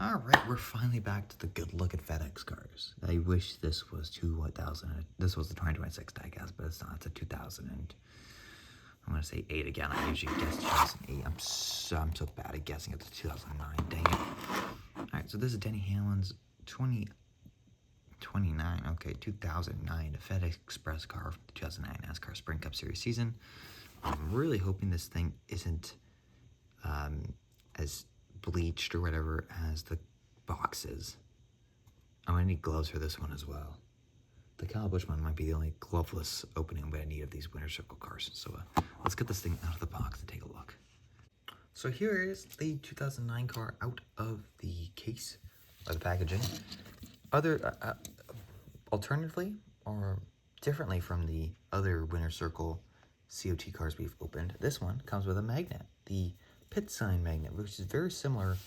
Alright, we're finally back to the good look at FedEx cars. I wish this was 2000. This was the 2026 diecast, but it's not. It's a 2000 and I'm gonna say 8 again. I usually guess 2008. I'm so bad at guessing. It's 2009. Dang it. Alright, so this is Denny Hamlin's 2029. Okay, 2009 FedEx Express car from the 2009 NASCAR Sprint Cup Series season. I'm really hoping this thing isn't as bleached or whatever as the boxes. I'm gonna need gloves for this one as well. The Kyle Busch one might be the only gloveless opening I'm gonna need of these Winter Circle cars. So let's get this thing out of the box and take a look. So here is the 2009 car out of the case or the packaging. Alternatively or differently from the other Winter Circle COT cars we've opened, this one comes with a magnet, the pit sign magnet, which is very similar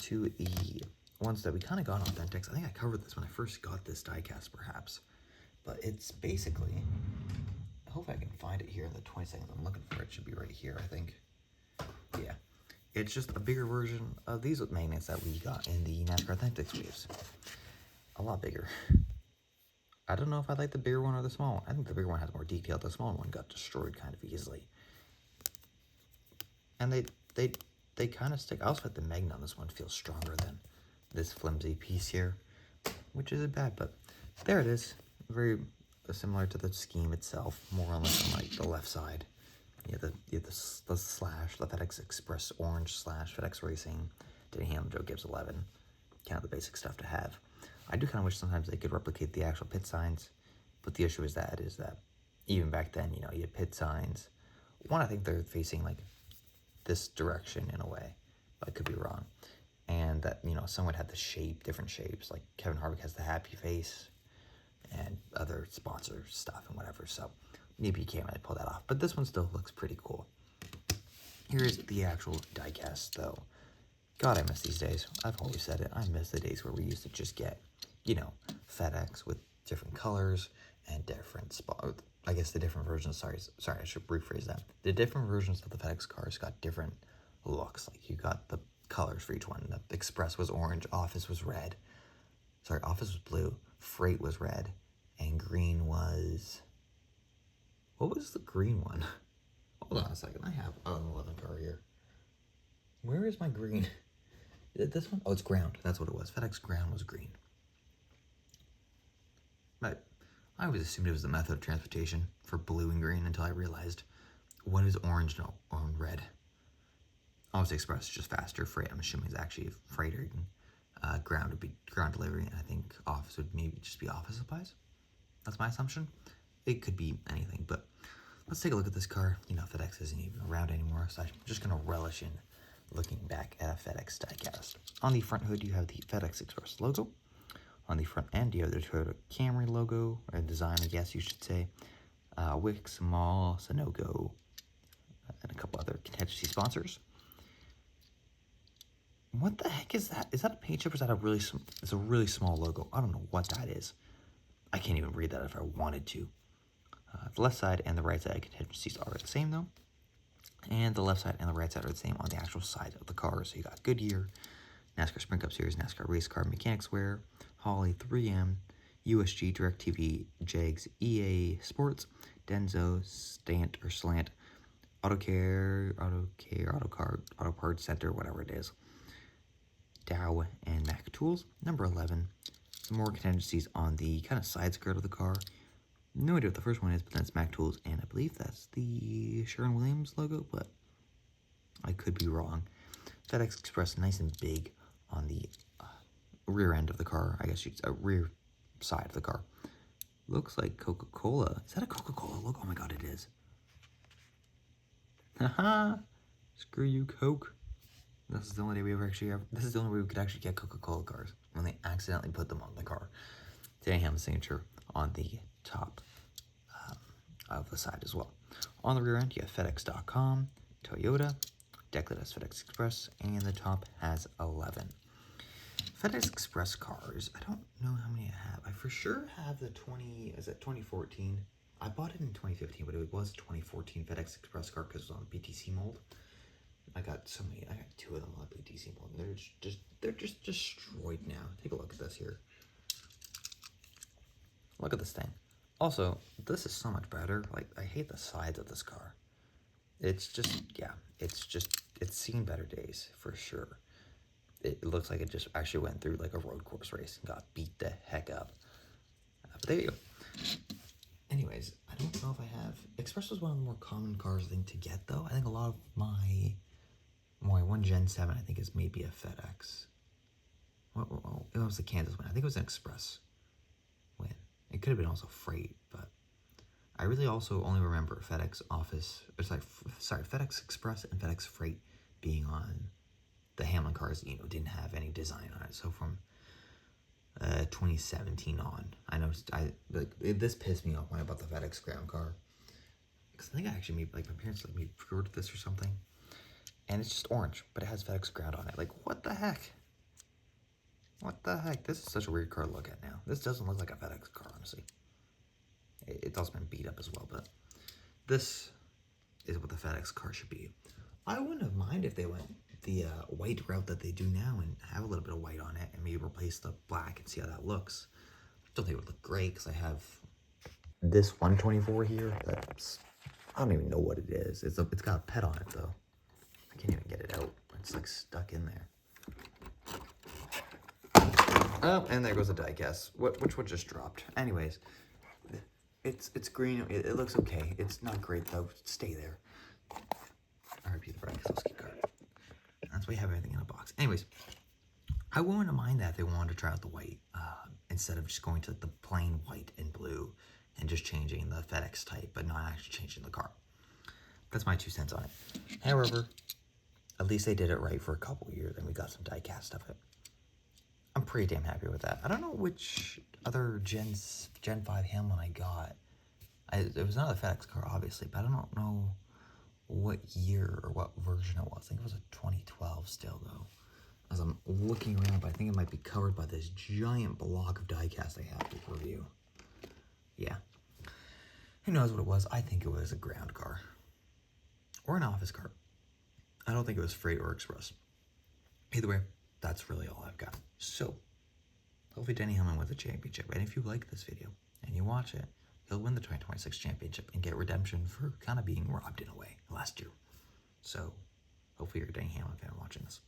to the ones that we kind of got on Authentics. I think I covered this when I first got this diecast, perhaps. But it's basically, I hope I can find it here in the 20 seconds I'm looking for. It should be right here, I think. Yeah. It's just a bigger version of these magnets that we got in the NASCAR Authentics waves. A lot bigger. I don't know if I like the bigger one or the small one. I think the bigger one has more detail. The small one got destroyed kind of easily. And they kind of stick. I also like the magnet on this one feels stronger than this flimsy piece here, which isn't bad, but there it is. Very similar to the scheme itself, more or less on like the left side. You have the slash, the FedEx Express orange slash FedEx Racing, Denny Hamlin, Joe Gibbs 11, kind of the basic stuff to have. I do kind of wish sometimes they could replicate the actual pit signs, but the issue is that even back then, you know, you had pit signs. One, I think they're facing like this direction in a way, but I could be wrong. And that, you know, some would have the shape, different shapes, like Kevin Harvick has the happy face and other sponsor stuff and whatever, so maybe you can't really pull that off, but this one still looks pretty cool. Here's the actual diecast, though. God, I miss these days. I've always said it. I miss the days where we used to just get, you know, FedEx with different colors and different I guess the different versions. Sorry, I should rephrase that. The different versions of the FedEx cars got different looks. Like you got the colors for each one. The Express was orange. Office was red. Sorry, Office was blue. Freight was red. And green was... What was the green one? Hold on a second. I have an 11 car here. Where is my green? Is it this one? Oh, it's ground. That's what it was. FedEx ground was green. But I always assumed it was the method of transportation for blue and green until I realized what is orange and red. Obviously, Express is just faster. Freight, I'm assuming, is actually freighter. Ground would be ground delivery, and I think office would maybe just be office supplies. That's my assumption. It could be anything, but let's take a look at this car. You know, FedEx isn't even around anymore, so I'm just going to relish in looking back at a FedEx diecast. On the front hood, you have the FedEx Express logo. On the front end, you have the Toyota Camry logo, or design, I guess you should say. Wix, Mall, Sunoco, and a couple other contingency sponsors. What the heck is that? Is that a paint chip or is that it's a really small logo? I don't know what that is. I can't even read that if I wanted to. The left side and the right side contingencies are the same though. And the left side and the right side are the same on the actual side of the car. So you got Goodyear, NASCAR Sprint Cup Series, NASCAR Race Car, Mechanics Wear, Holley, 3M, USG, DirecTV, JEGS, EA Sports, Denso, Stant or Slant, AutoCare, AutoCard, Auto Parts Center, whatever it is, Dow, and Mac Tools. Number 11. Some more contingencies on the kind of side skirt of the car. No idea what the first one is, but that's Mac Tools, and I believe that's the Sherwin-Williams logo, but I could be wrong. FedEx Express, nice and big on the rear end of the car. I guess it's a rear side of the car. Looks like Coca-Cola. Is that a Coca-Cola logo? Oh my god, it is. Haha! Screw you, Coke. This is the only way this is the only way we could actually get Coca-Cola cars, when they accidentally put them on the car. Denny Hamlin's signature on the top of the side as well. On the rear end, you have FedEx.com, Toyota, Declared as FedEx Express, and the top has 11. FedEx Express cars, I don't know how many I have. I for sure have the 2014? I bought it in 2015, but it was a 2014 FedEx Express car because it was on BTC mold. I got so many. I got 2 of them on the DC one. They're just destroyed now. Take a look at this here. Look at this thing. Also, this is so much better. Like, I hate the sides of this car. It's just, yeah, it's seen better days for sure. It looks like it just actually went through like a road course race and got beat the heck up. But there you go. Anyways, I don't know if I have. Express was one of the more common cars I think to get though. I think a lot of my one Gen 7 I think is maybe a FedEx. It was the Kansas one. I think it was an Express win. It could have been also Freight, but I really also only remember FedEx Office. It's like FedEx Express and FedEx Freight being on the Hamlin cars. You know, didn't have any design on it. So from 2017 on, I noticed this pissed me off when I bought the FedEx ground car, because I think I actually made, like, my parents let me pre-order this or something, and it's just orange, but it has FedEx ground on it. Like, what the heck? What the heck? This is such a weird car to look at now. This doesn't look like a FedEx car, honestly. It's also been beat up as well, but this is what the FedEx car should be. I wouldn't have minded if they went the white route that they do now and have a little bit of white on it and maybe replace the black and see how that looks. Don't think it would look great because I have this 124 here. I don't even know what it is. It's got a pet on it though. I can't even get it out. It's like stuck in there. Oh, and there goes the diecast, which one just dropped. Anyways, it's green. It looks okay. It's not great though. Stay there. R.I.P. the Brad Keselowski car. That's why you have everything in a box. Anyways, I wouldn't mind that if they wanted to try out the white instead of just going to the plain white and blue and just changing the FedEx type, but not actually changing the car. That's my 2 cents on it. However, at least they did it right for a couple of years, and we got some diecast of it. I'm pretty damn happy with that. I don't know which other Gen 5 Hamlin I got. It was not a FedEx car, obviously, but I don't know what year or what version it was. I think it was a 2012 still, though. As I'm looking around, but I think it might be covered by this giant block of diecast I have to review. Yeah. Who knows what it was? I think it was a ground car. Or an office car. I don't think it was Freight or Express. Either way, that's really all I've got. So, hopefully Denny Hamlin wins the championship. And if you like this video and you watch it, he'll win the 2026 championship and get redemption for kind of being robbed in a way last year. So, hopefully you're a Denny Hamlin fan watching this.